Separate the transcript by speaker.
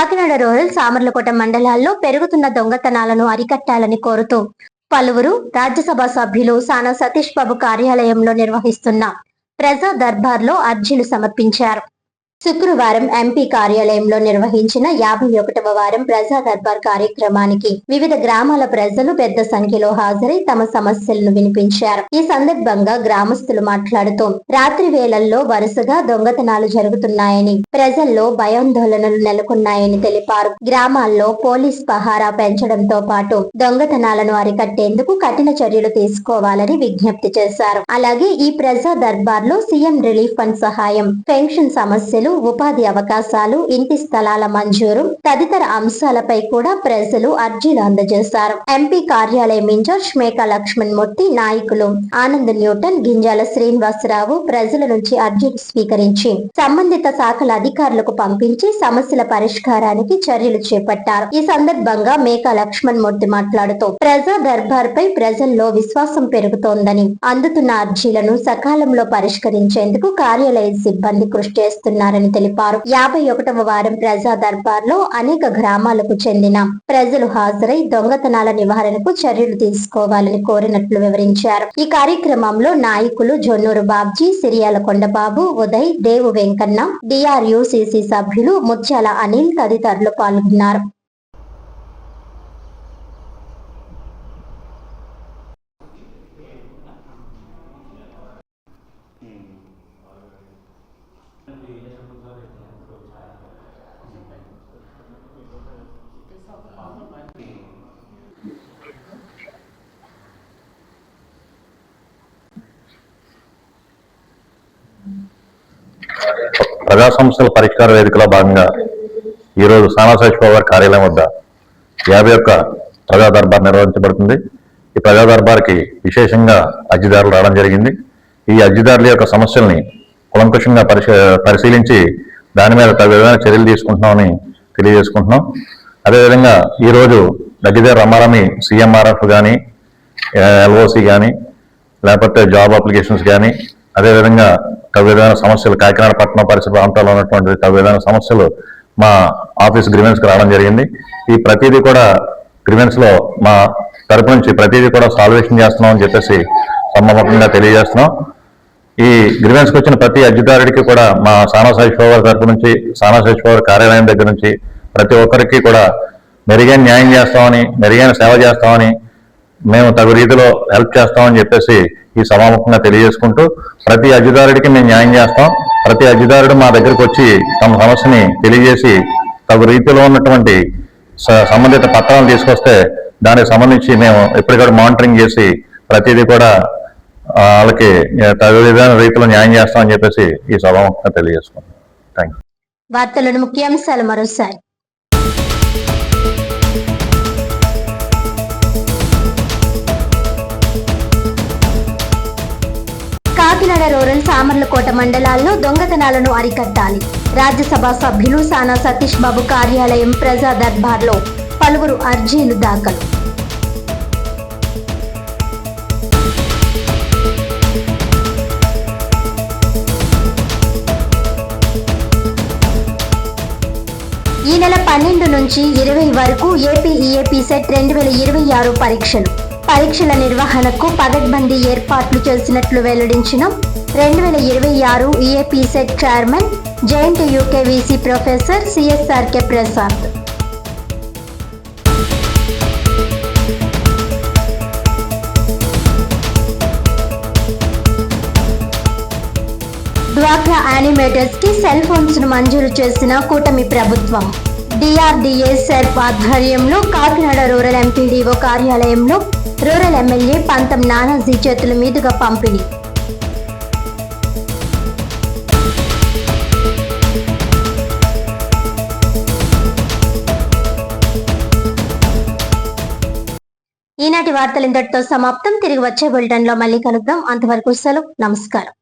Speaker 1: Kakinada rural Samarlakota మండలాల్లో పెరుగుతున్న దొంగతనాలను అరికట్టాలని కోరుతూ పలువురు రాజ్యసభ సభ్యులు సానా సతీష్ బాబు కార్యాలయంలో నిర్వహిస్తున్న ప్రజా దర్బార్లో అర్జీలు సమర్పించారు. శుక్రవారం ఎంపీ కార్యాలయంలో నిర్వహించిన 51వ వారం ప్రజా దర్బార్ కార్యక్రమానికి వివిధ గ్రామాల ప్రజలు పెద్ద సంఖ్యలో హాజరై తమ సమస్యలను వినిపించారు. ఈ సందర్భంగా గ్రామస్తులు మాట్లాడుతూ రాత్రి వేళల్లో వరుసగా దొంగతనాలు జరుగుతున్నాయని, ప్రజల్లో భయాందోళనలు నెలకొన్నాయని తెలిపారు. గ్రామాల్లో పోలీస్ పహారా పెంచడంతో పాటు దొంగతనాలను అరికట్టేందుకు కఠిన చర్యలు తీసుకోవాలని విజ్ఞప్తి చేశారు. అలాగే ఈ ప్రజా దర్బార్ లో సీఎం రిలీఫ్ ఫండ్ సహాయం, పెన్షన్ సమస్యలు, ఉపాధి అవకాశాలు, ఇంటి స్థలాల మంజూరు తదితర అంశాలపై కూడా ప్రజలు అర్జీలు అందజేశారు. ఎంపీ కార్యాలయం ఇన్ఛార్జ్ మేకా లక్ష్మణ్ మూర్తి, నాయకులు ఆనంద్ న్యూటన్, గింజాల శ్రీనివాసరావు ప్రజల నుంచి అర్జీలు స్వీకరించి సంబంధిత శాఖల అధికారులకు పంపించి సమస్యల పరిష్కారానికి చర్యలు చేపట్టారు. ఈ సందర్భంగా మేకా లక్ష్మణ్ మూర్తి మాట్లాడుతూ ప్రజా దర్బార్ పై ప్రజల్లో విశ్వాసం పెరుగుతోందని, అందుతున్న అర్జీలను సకాలంలో పరిష్కరించేందుకు కార్యాలయ సిబ్బంది కృషి చేస్తున్నారని తెలిపారు. 51వ వారం ప్రజా దర్బార్ లో అనేక గ్రామాలకు చెందిన ప్రజలు హాజరై దొంగతనాల నివారణకు చర్యలు తీసుకోవాలని కోరినట్లు వివరించారు. ఈ కార్యక్రమంలో నాయకులు జొన్నూరు బాబ్జీ, సిరియాల కొండబాబు, ఉదయ్, దేవు వెంకన్న, డిఆర్యుసిసి సభ్యులు ముత్యాల అనిల్ తదితరులు పాల్గొన్నారు.
Speaker 2: ప్రజా సమస్యల పరిష్కార వేదికలో భాగంగా ఈరోజు సానా సతీష్ బాబు గారి కార్యాలయం వద్ద 51 ప్రజా దర్బార్ నిర్వహించబడుతుంది. ఈ ప్రజా దర్బార్కి విశేషంగా అర్జీదారులు రావడం జరిగింది. ఈ అర్జీదారుల యొక్క సమస్యల్ని కులంకుషంగా పరిశీలించి దాని మీద తగు విధమైన చర్యలు తీసుకుంటున్నామని తెలియజేసుకుంటున్నాం. అదేవిధంగా ఈరోజు దగ్గర రమారమి సిఎంఆర్ఎఫ్ కానీ, ఎల్ఓసి కానీ, లేకపోతే జాబ్ అప్లికేషన్స్ కానీ, అదేవిధంగా తగు విధమైన సమస్యలు కాకినాడ పట్టణ పరిసర ప్రాంతాల్లో ఉన్నటువంటి తగు విధమైన సమస్యలు మా ఆఫీస్ గ్రీవెన్స్కి రావడం జరిగింది. ఈ ప్రతిదీ కూడా గ్రీవెన్స్ లో మా తరపు నుంచి ప్రతిదీ కూడా సాల్వేషన్ చేస్తున్నాం అని చెప్పేసి సమ్మతంగా తెలియజేస్తున్నాం. ఈ గ్రీవెన్స్కి వచ్చిన ప్రతి అర్జీదారుడికి కూడా మా సానా సతీష్ బాబు గారి తరపు నుంచి, సానా సతీష్ బాబు కార్యాలయం దగ్గర నుంచి ప్రతి ఒక్కరికి కూడా మెరుగైన న్యాయం చేస్తామని, మెరుగైన సేవ చేస్తామని, మేము తగు రీతిలో హెల్ప్ చేస్తామని చెప్పేసి ఈ సమాముఖంగా తెలియజేసుకుంటూ ప్రతి అర్జీదారుడికి మేము న్యాయం చేస్తాం. ప్రతి అర్జీదారుడు మా దగ్గరకు వచ్చి తమ సమస్యని తెలియజేసి తగు రీతిలో ఉన్నటువంటి సంబంధిత పత్రాలు తీసుకొస్తే దానికి సంబంధించి మేము ఎప్పటికప్పుడు మానిటరింగ్ చేసి ప్రతిదీ కూడా వాళ్ళకి తగు విధమైన రీతిలో న్యాయం చేస్తామని చెప్పేసి ఈ సభాముఖంగా తెలియజేసుకుంటాం. Thank you.
Speaker 1: వార్తలను ముఖ్యాంశాలు మరోసారి. కాకినాడ రూరల్ సామర్లకోట మండలాల్లో దొంగతనాలను అరికట్టాలి. రాజ్యసభ సభ్యులు సానా సతీష్ బాబు కార్యాలయం ప్రజా దర్బార్లో పలువురు అర్జీలు దాఖలు. ఈ నెల 12 నుంచి 20 వరకు ఏపీ సెట్ 2026 పరీక్షల నిర్వహణకు పగడ్బందీ ఏర్పాట్లు చేసినట్లు వెల్లడించిన 2026 EAP set chairman giant యూకేవీసీ professor CSRK Prasad. డ్వాక్రా యానిమేటర్స్ కి సెల్ ఫోన్స్ ను మంజూరు చేసిన కూటమి ప్రభుత్వం. డిఆర్డీఏ సెర్ప్ ఆధ్వర్యంలో కాకినాడ రూరల్ ఎంపీడీఓ కార్యాలయంలో రూరల్ ఎమ్మెల్యే పంతం నానాజీ చేతుల మీదుగా పంపిణీ. ఈనాటి వార్తలు ఇంతటితో సమాప్తం. తిరిగి వచ్చే బులెటిన్ లో మళ్ళీ కలుద్దాం. అంతవరకు సెలవు. నమస్కారం.